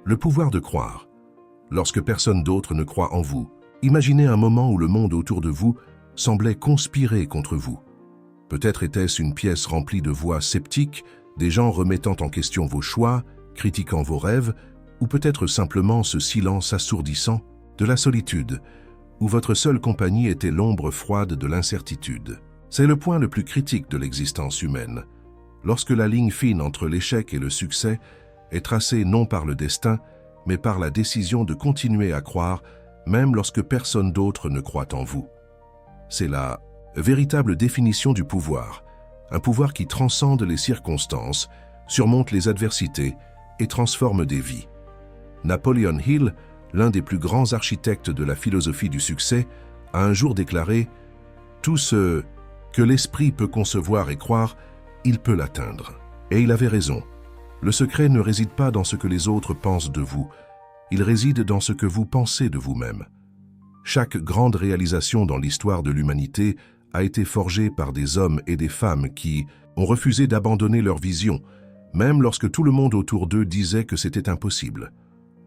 Le pouvoir de croire. Lorsque personne d'autre ne croit en vous, imaginez un moment où le monde autour de vous semblait conspirer contre vous. Peut-être était-ce une pièce remplie de voix sceptiques, des gens remettant en question vos choix, critiquant vos rêves, ou peut-être simplement ce silence assourdissant de la solitude, où votre seule compagnie était l'ombre froide de l'incertitude. C'est le point le plus critique de l'existence humaine. Lorsque la ligne fine entre l'échec et le succès est tracée non par le destin, mais par la décision de continuer à croire, même lorsque personne d'autre ne croit en vous. C'est la véritable définition du pouvoir, un pouvoir qui transcende les circonstances, surmonte les adversités et transforme des vies. Napoleon Hill, l'un des plus grands architectes de la philosophie du succès, a un jour déclaré « Tout ce que l'esprit peut concevoir et croire, il peut l'atteindre. » Et il avait raison. Le secret ne réside pas dans ce que les autres pensent de vous, il réside dans ce que vous pensez de vous-même. Chaque grande réalisation dans l'histoire de l'humanité a été forgée par des hommes et des femmes qui ont refusé d'abandonner leur vision, même lorsque tout le monde autour d'eux disait que c'était impossible.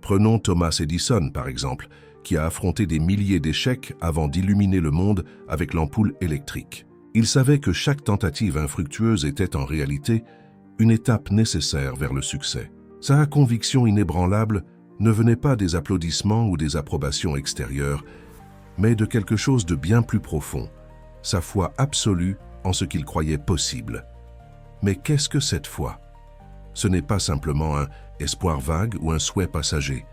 Prenons Thomas Edison, par exemple, qui a affronté des milliers d'échecs avant d'illuminer le monde avec l'ampoule électrique. Il savait que chaque tentative infructueuse était en réalité une étape nécessaire vers le succès. Sa conviction inébranlable ne venait pas des applaudissements ou des approbations extérieures, mais de quelque chose de bien plus profond, sa foi absolue en ce qu'il croyait possible. Mais qu'est-ce que cette foi? Ce n'est pas simplement un espoir vague ou un souhait passager.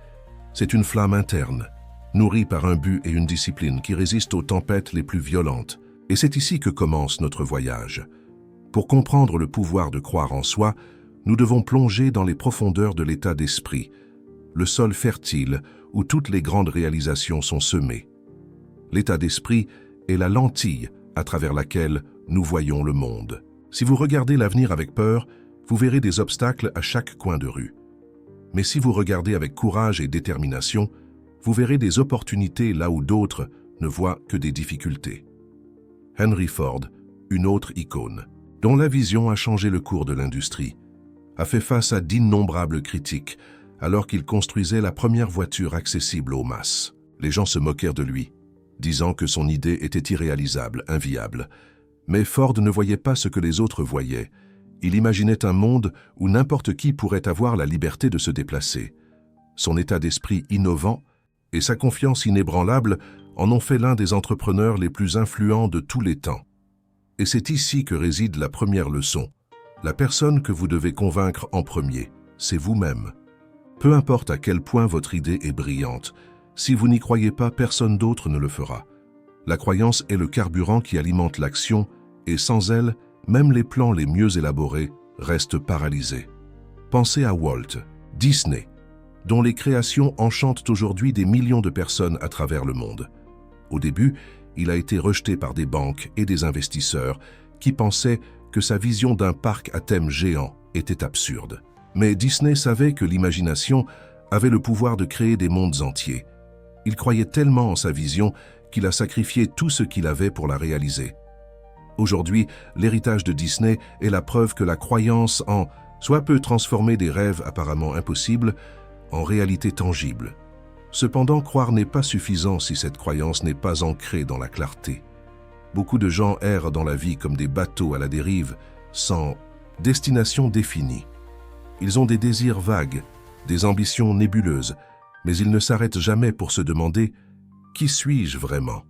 C'est une flamme interne, nourrie par un but et une discipline qui résistent aux tempêtes les plus violentes. Et c'est ici que commence notre voyage. Pour comprendre le pouvoir de croire en soi, nous devons plonger dans les profondeurs de l'état d'esprit, le sol fertile où toutes les grandes réalisations sont semées. L'état d'esprit est la lentille à travers laquelle nous voyons le monde. Si vous regardez l'avenir avec peur, vous verrez des obstacles à chaque coin de rue. Mais si vous regardez avec courage et détermination, vous verrez des opportunités là où d'autres ne voient que des difficultés. Henry Ford, une autre icône, dont la vision a changé le cours de l'industrie, a fait face à d'innombrables critiques alors qu'il construisait la première voiture accessible aux masses. Les gens se moquèrent de lui, disant que son idée était irréalisable, inviable. Mais Ford ne voyait pas ce que les autres voyaient. Il imaginait un monde où n'importe qui pourrait avoir la liberté de se déplacer. Son état d'esprit innovant et sa confiance inébranlable en ont fait l'un des entrepreneurs les plus influents de tous les temps. Et c'est ici que réside la première leçon. La personne que vous devez convaincre en premier, c'est vous-même. Peu importe à quel point votre idée est brillante, si vous n'y croyez pas, personne d'autre ne le fera. La croyance est le carburant qui alimente l'action, et sans elle, même les plans les mieux élaborés restent paralysés. Pensez à Walt Disney, dont les créations enchantent aujourd'hui des millions de personnes à travers le monde. Au début, il a été rejeté par des banques et des investisseurs qui pensaient que sa vision d'un parc à thème géant était absurde. Mais Disney savait que l'imagination avait le pouvoir de créer des mondes entiers. Il croyait tellement en sa vision qu'il a sacrifié tout ce qu'il avait pour la réaliser. Aujourd'hui, l'héritage de Disney est la preuve que la croyance en soi peut transformer des rêves apparemment impossibles en réalité tangible. Cependant, croire n'est pas suffisant si cette croyance n'est pas ancrée dans la clarté. Beaucoup de gens errent dans la vie comme des bateaux à la dérive, sans destination définie. Ils ont des désirs vagues, des ambitions nébuleuses, mais ils ne s'arrêtent jamais pour se demander « Qui suis-je vraiment?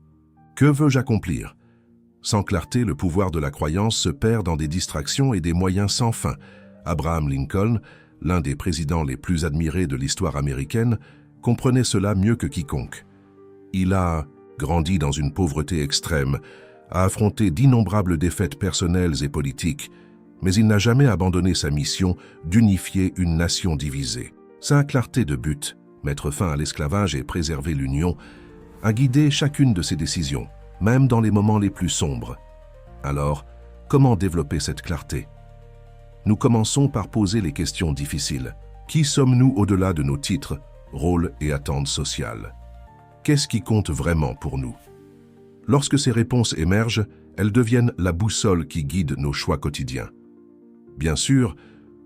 Que veux-je accomplir ?» Sans clarté, le pouvoir de la croyance se perd dans des distractions et des moyens sans fin. Abraham Lincoln, l'un des présidents les plus admirés de l'histoire américaine, comprenait cela mieux que quiconque. Il a grandi dans une pauvreté extrême, a affronté d'innombrables défaites personnelles et politiques, mais il n'a jamais abandonné sa mission d'unifier une nation divisée. Sa clarté de but, mettre fin à l'esclavage et préserver l'union, a guidé chacune de ses décisions, même dans les moments les plus sombres. Alors, comment développer cette clarté? Nous commençons par poser les questions difficiles. Qui sommes-nous au-delà de nos titres, rôles et attentes sociales? Qu'est-ce qui compte vraiment pour nous? Lorsque ces réponses émergent, elles deviennent la boussole qui guide nos choix quotidiens. Bien sûr,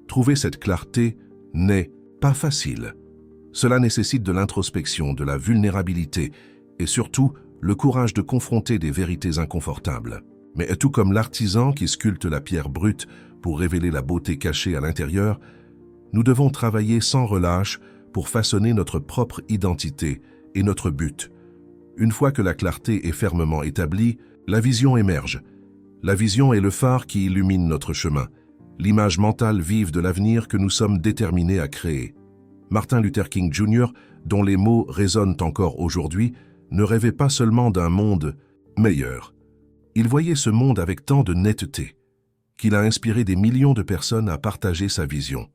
trouver cette clarté n'est pas facile. Cela nécessite de l'introspection, de la vulnérabilité et surtout le courage de confronter des vérités inconfortables. Mais tout comme l'artisan qui sculpte la pierre brute pour révéler la beauté cachée à l'intérieur, nous devons travailler sans relâche pour façonner notre propre identité et notre but. Une fois que la clarté est fermement établie, la vision émerge. La vision est le phare qui illumine notre chemin, l'image mentale vive de l'avenir que nous sommes déterminés à créer. Martin Luther King Jr., dont les mots résonnent encore aujourd'hui, ne rêvait pas seulement d'un monde meilleur. Il voyait ce monde avec tant de netteté qu'il a inspiré des millions de personnes à partager sa vision.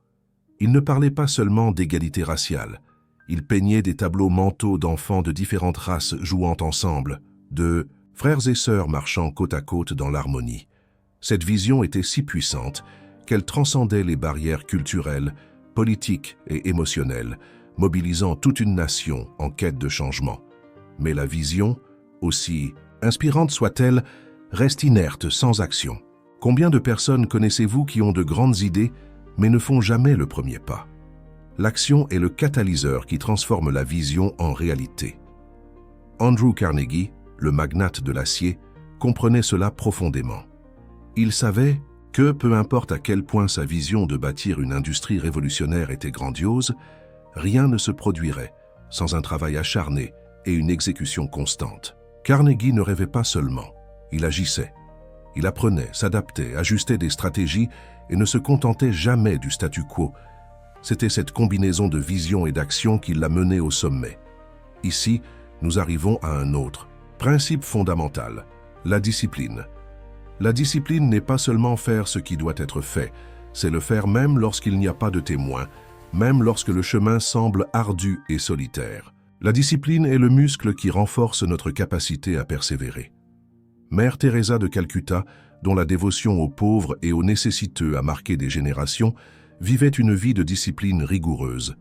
Il ne parlait pas seulement d'égalité raciale. Il peignait des tableaux mentaux d'enfants de différentes races jouant ensemble, de frères et sœurs marchant côte à côte dans l'harmonie. Cette vision était si puissante qu'elle transcendait les barrières culturelles, politiques et émotionnelles, mobilisant toute une nation en quête de changement. Mais la vision, aussi inspirante soit-elle, reste inerte sans action. Combien de personnes connaissez-vous qui ont de grandes idées, mais ne font jamais le premier pas? L'action est le catalyseur qui transforme la vision en réalité. Andrew Carnegie, le magnate de l'acier, comprenait cela profondément. Il savait que, peu importe à quel point sa vision de bâtir une industrie révolutionnaire était grandiose, rien ne se produirait sans un travail acharné et une exécution constante. Carnegie ne rêvait pas seulement, il agissait. Il apprenait, s'adaptait, ajustait des stratégies et ne se contentait jamais du statu quo. C'était cette combinaison de vision et d'action qui l'a mené au sommet. Ici, nous arrivons à un autre principe fondamental, la discipline. La discipline n'est pas seulement faire ce qui doit être fait, c'est le faire même lorsqu'il n'y a pas de témoin, même lorsque le chemin semble ardu et solitaire. La discipline est le muscle qui renforce notre capacité à persévérer. Mère Teresa de Calcutta, dont la dévotion aux pauvres et aux nécessiteux a marqué des générations, vivait une vie de discipline rigoureuse.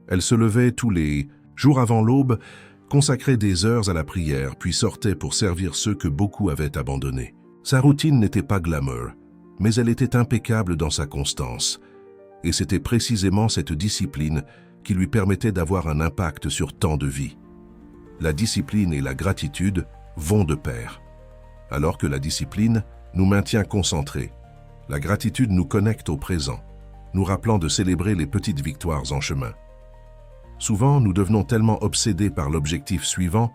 Elle se levait tous les jours avant l'aube, consacrait des heures à la prière, puis sortait pour servir ceux que beaucoup avaient abandonnés. Sa routine n'était pas glamour, mais elle était impeccable dans sa constance. Et c'était précisément cette discipline qui lui permettait d'avoir un impact sur tant de vies. La discipline et la gratitude vont de pair. Alors que la discipline nous maintient concentrés, la gratitude nous connecte au présent, nous rappelant de célébrer les petites victoires en chemin. Souvent, nous devenons tellement obsédés par l'objectif suivant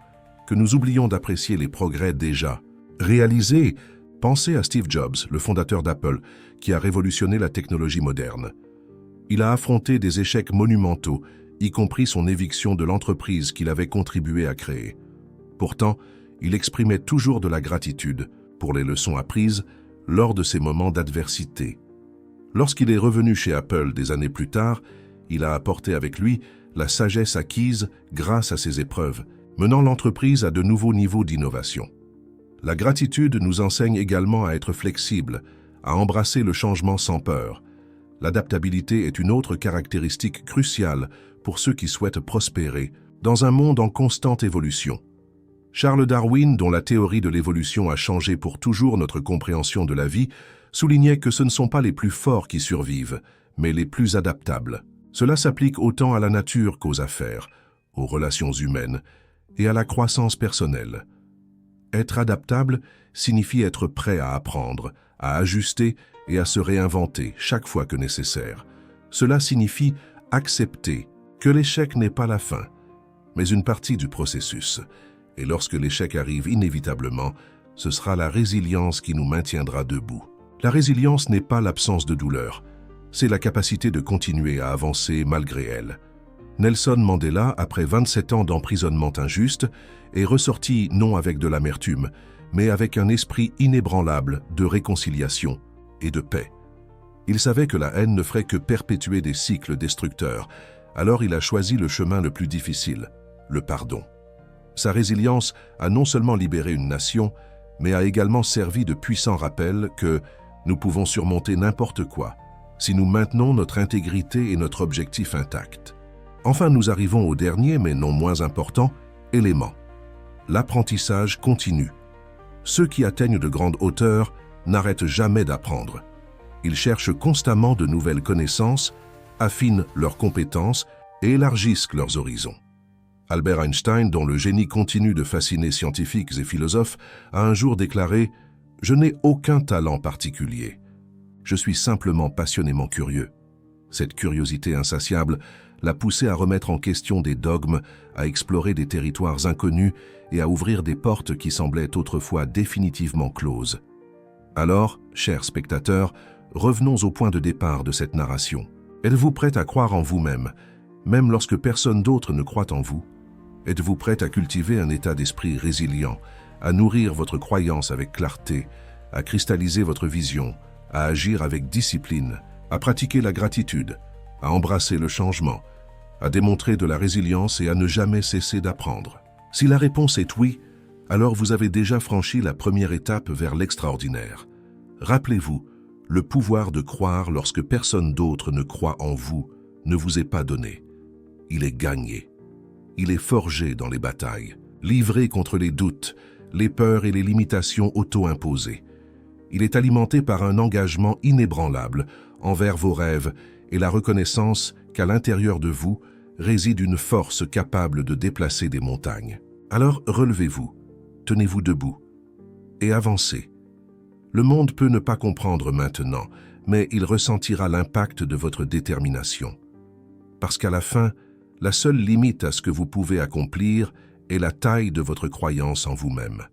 que nous oublions d'apprécier les progrès déjà réalisés. Pensez à Steve Jobs, le fondateur d'Apple, qui a révolutionné la technologie moderne. Il a affronté des échecs monumentaux, y compris son éviction de l'entreprise qu'il avait contribué à créer. Pourtant, il exprimait toujours de la gratitude pour les leçons apprises lors de ces moments d'adversité. Lorsqu'il est revenu chez Apple des années plus tard, il a apporté avec lui la sagesse acquise grâce à ces épreuves, menant l'entreprise à de nouveaux niveaux d'innovation. La gratitude nous enseigne également à être flexibles, à embrasser le changement sans peur. L'adaptabilité est une autre caractéristique cruciale pour ceux qui souhaitent prospérer dans un monde en constante évolution. Charles Darwin, dont la théorie de l'évolution a changé pour toujours notre compréhension de la vie, soulignait que ce ne sont pas les plus forts qui survivent, mais les plus adaptables. Cela s'applique autant à la nature qu'aux affaires, aux relations humaines et à la croissance personnelle. Être adaptable signifie être prêt à apprendre, à ajuster et à se réinventer chaque fois que nécessaire. Cela signifie accepter que l'échec n'est pas la fin, mais une partie du processus. Et lorsque l'échec arrive inévitablement, ce sera la résilience qui nous maintiendra debout. La résilience n'est pas l'absence de douleur, c'est la capacité de continuer à avancer malgré elle. Nelson Mandela, après 27 ans d'emprisonnement injuste, est ressorti non avec de l'amertume, mais avec un esprit inébranlable de réconciliation et de paix. Il savait que la haine ne ferait que perpétuer des cycles destructeurs, alors il a choisi le chemin le plus difficile, le pardon. Sa résilience a non seulement libéré une nation, mais a également servi de puissant rappel que nous pouvons surmonter n'importe quoi si nous maintenons notre intégrité et notre objectif intacts. Enfin, nous arrivons au dernier, mais non moins important, élément. L'apprentissage continue. Ceux qui atteignent de grandes hauteurs n'arrêtent jamais d'apprendre. Ils cherchent constamment de nouvelles connaissances, affinent leurs compétences et élargissent leurs horizons. Albert Einstein, dont le génie continue de fasciner scientifiques et philosophes, a un jour déclaré « Je n'ai aucun talent particulier. Je suis simplement passionnément curieux. » Cette curiosité insatiable l'a poussé à remettre en question des dogmes, à explorer des territoires inconnus et à ouvrir des portes qui semblaient autrefois définitivement closes. Alors, chers spectateurs, revenons au point de départ de cette narration. Êtes-vous prêt à croire en vous-même, même lorsque personne d'autre ne croit en vous? Êtes-vous prêt à cultiver un état d'esprit résilient, à nourrir votre croyance avec clarté, à cristalliser votre vision, à agir avec discipline, à pratiquer la gratitude, à embrasser le changement, à démontrer de la résilience et à ne jamais cesser d'apprendre? Si la réponse est oui, alors vous avez déjà franchi la première étape vers l'extraordinaire. Rappelez-vous, le pouvoir de croire lorsque personne d'autre ne croit en vous ne vous est pas donné. Il est gagné. Il est forgé dans les batailles, livré contre les doutes, les peurs et les limitations auto-imposées. Il est alimenté par un engagement inébranlable envers vos rêves et la reconnaissance qu'à l'intérieur de vous réside une force capable de déplacer des montagnes. Alors relevez-vous, tenez-vous debout et avancez. Le monde peut ne pas comprendre maintenant, mais il ressentira l'impact de votre détermination. Parce qu'à la fin, la seule limite à ce que vous pouvez accomplir est la taille de votre croyance en vous-même.